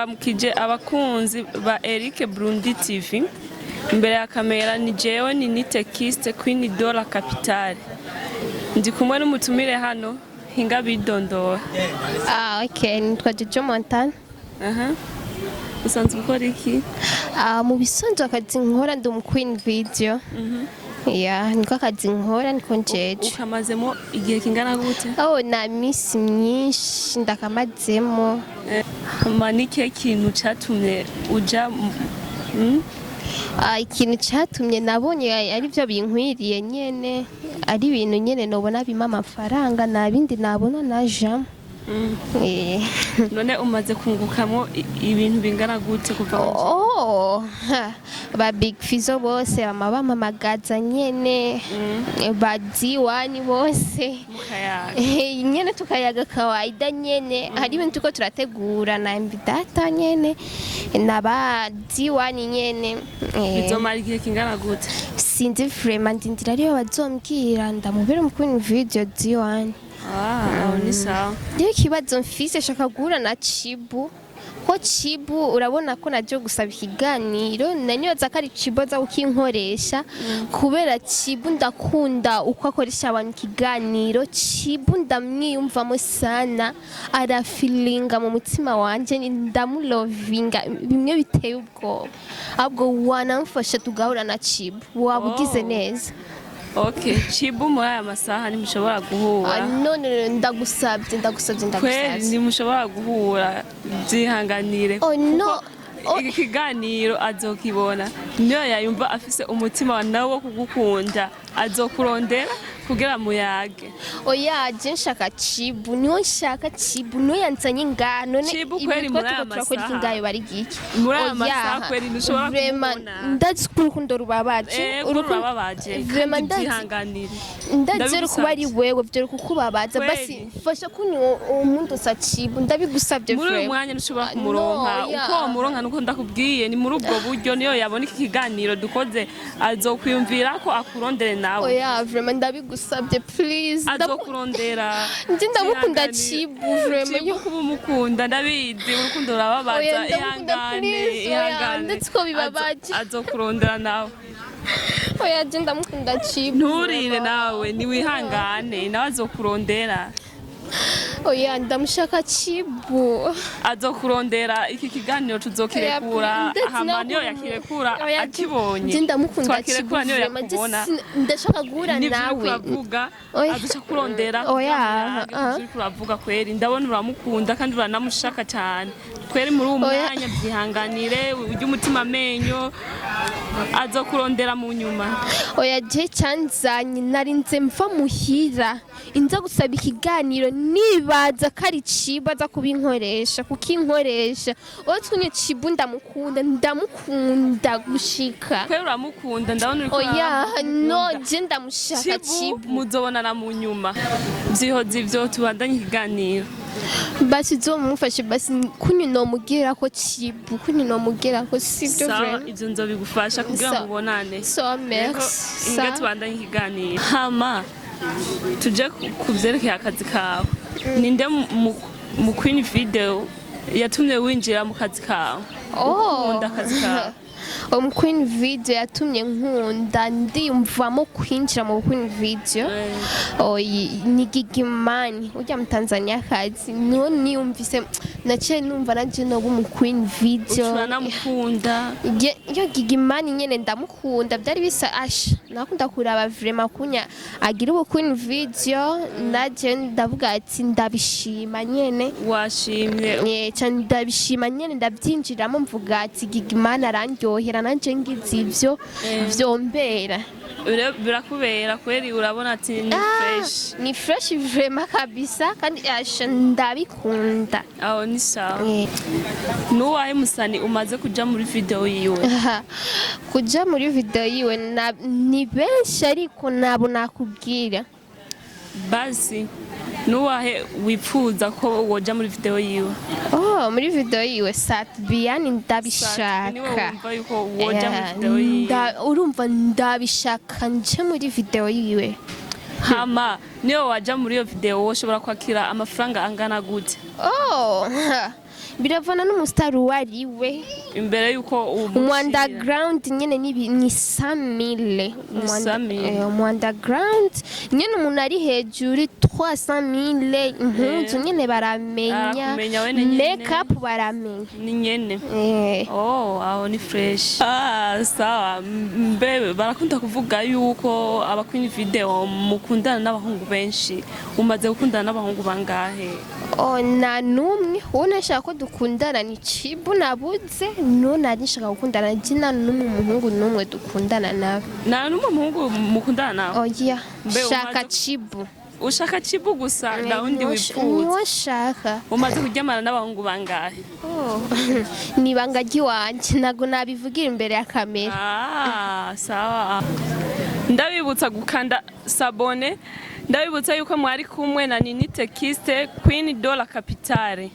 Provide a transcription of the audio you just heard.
ndaramukije abakunzi ba Eric Burundi TV. Imbere ya kamera ni jewe ni nitekiste Queen Dola Capital. Ndi kumwe n'umutumire hano hinga bidondora. Okay, nitwa Jojo Montana. Usanzwe ukora iki? Mu bisanzwe akazi nkora ndi mu Queen Video. Niko akazi nkora niko njeje. Ukamazemo igihe kingana gute? Na misi myinshi ndakamazemo. Manike kintu catumye uja ikintu cyatumye nabonye ari byo binkwiriye nyene ari ibintu nyene nobona bima amafaranga nabindi nabona naja. None umaze kungukamo ibintu bingana gute kuva ba big fizo bose bamamagaza nyene ba diwani bose nyene tukayaga kawaida nyene hari ibintu tuko turategura na mbidata nyene na ba diwani nyene bizomara igihe kingana gute? Sinzi vraiment ndindira ariyo bazombwira ndamubera mu Queen Video diwani. Ni sawa. Ndiyo kibazo mfise shaka guhura na Chibu. Ko Chibu urabona ko naje gusaba ikiganiro nanyoza kari Chibu za ukinkoresha kubera Chibu ndakunda uko akoresha abantu ikiganiro. Chibu ndamwiyumvamo sana ara feelinga mu mutima wanje ndamulovinga bimwe biteye ubwoba ahubwo wanamfasha tugahura na Chibu wabugize neza. Okay, Chibu muri aya masaha ni mushobora guhura. None ndagusabye. Kweli ni mushobora guhura byihanganire. No. Iki kiganiro azokibona niyo yayumva afise umutima nawo kugukunda azokurondera kugira muyage. Je nshaka Chibu niyo nshaka Chibu niyo yanzanye ngano Chibu kweli muri aya masaha ngayo bari giki muri aya masaha kweli ntushobora kubona ndazi urukundo rubabaje vraiment byihanganire ndazero kuba ari wewe byo kukubabaza basi fasha kuni umuntu sa Chibu ndabigusabye muri uyu mwanya ntushobora kumuronka uko muronka nuko ndakubwiye ni muri ubwo buryo niyo yabona iki kiganiro dukoze azokwiyumvira ko akurondere nawe. Vraiment ndabigusabye please azokurondera ndi ndamukunda Chibu vraiment yo kuba umukunda ndabizi urukundo rurababaza ihangane ndetse ko bibabaje azokurondera nawe. Je ndamukunda Chibu nturire nawe ni wihangane nawe azokurondera. Ndamushaka Chibu azokurondera iki kiganiro tuzokirekura hama niyo yakirekura akibonye ndamukunda Chibu niyo yakubona ndashaka guhura nawe avuga azoca kurondera kuravuga kweri ndabona uramukunda kandi uranamushaka cyane kweri muri uwo mwanya byihanganire ujye umutima amenyo azokurondera mu nyuma. Je cyanzanye narinze mva muhira inza gusaba ikiganiro nibaza kari Chibu aza kubinkoresha kukinkoresha twunye Chibu ndamukunda gushika kweri uramukunda ndabona uri je ndamushaka Chibu muzobonana mu nyuma byihoze ivyo tubandanye ikiganiro basi zomufashe basi kunyu nomugira ko Chibu kunyu nomugira ko sivyo vraiment ivyo nzobigufasha kugira ngo ubonane. Merci inga tubandanye ikiganiro hama tuje kuvyerekeye akazi kawe ninde mu Queen Video yatumye winjira mu kazi kawe ukunda akazi kawe? Mu Queen Video yatumye nkunda ndiyumvamo kwinjira mu Queen Video ni Gigimani ujya mu Tanzania kazi niwo niyumvise naciye numva nanje no mu Queen Video uranamukunda. Yo Gigimani nyene ndamukunda byari bisa nakunda kuraba vraiment kunya agira ubu Queen Video naje ndavuga ati ndabishima nyene. Washimye cyane ndabishima nyene ndabyinjiramo mvuga ati Gigimani arandyohera nanje ngize ivyo vyombera birakubera kweri urabona ati ni fresh vraiment kabisa kandi ndabikunda. Ni sawa. Nuwahe musani umaze kuja muri video yiwe? Kuja muri video yiwe ni benshi ariko nabo nakubwira basi nuwahe wipfuza ko woja muri video yiwe? Muri video yiwe Satbiani ndabishaka. Wumva yuko woja muri video yiwe? Urumva ndabishaka nje muri video yiwe. Hama niyo waja muri iyo video woshobora kwakira amafaranga angana gute? biravana n'umustar wariwe imbere yuko umu underground nyene ni 100,000 umu underground nyene umuntu ari hejuru 300,000 impuzu nyene baramenya make up baramenya ni nyene aho ni fresh sawa mbe barakunda kuvuga yuko abakwini video mukundana n'abahungu benshi umaze gukundana n'abahungu bangahe na numwe ubona nshaka ko dukundana ni Chibu nabuze none ari nshaka gukundana jina numwe umuhungu numwe dukundana nawe na numwe umuhungu mukundana nawe oya shaka Chibu ushaka Chibu gusa ndawundi wifuza niwo shaka umaze kuryamana n'abahungu bangahe ni bangaji wanje nago nabivugira imbere ya kamera sawa ndabibutsa gukanda sabone ndabibutsa yuko mwari kumwe na Nini Tekiste Queen de la Capitale.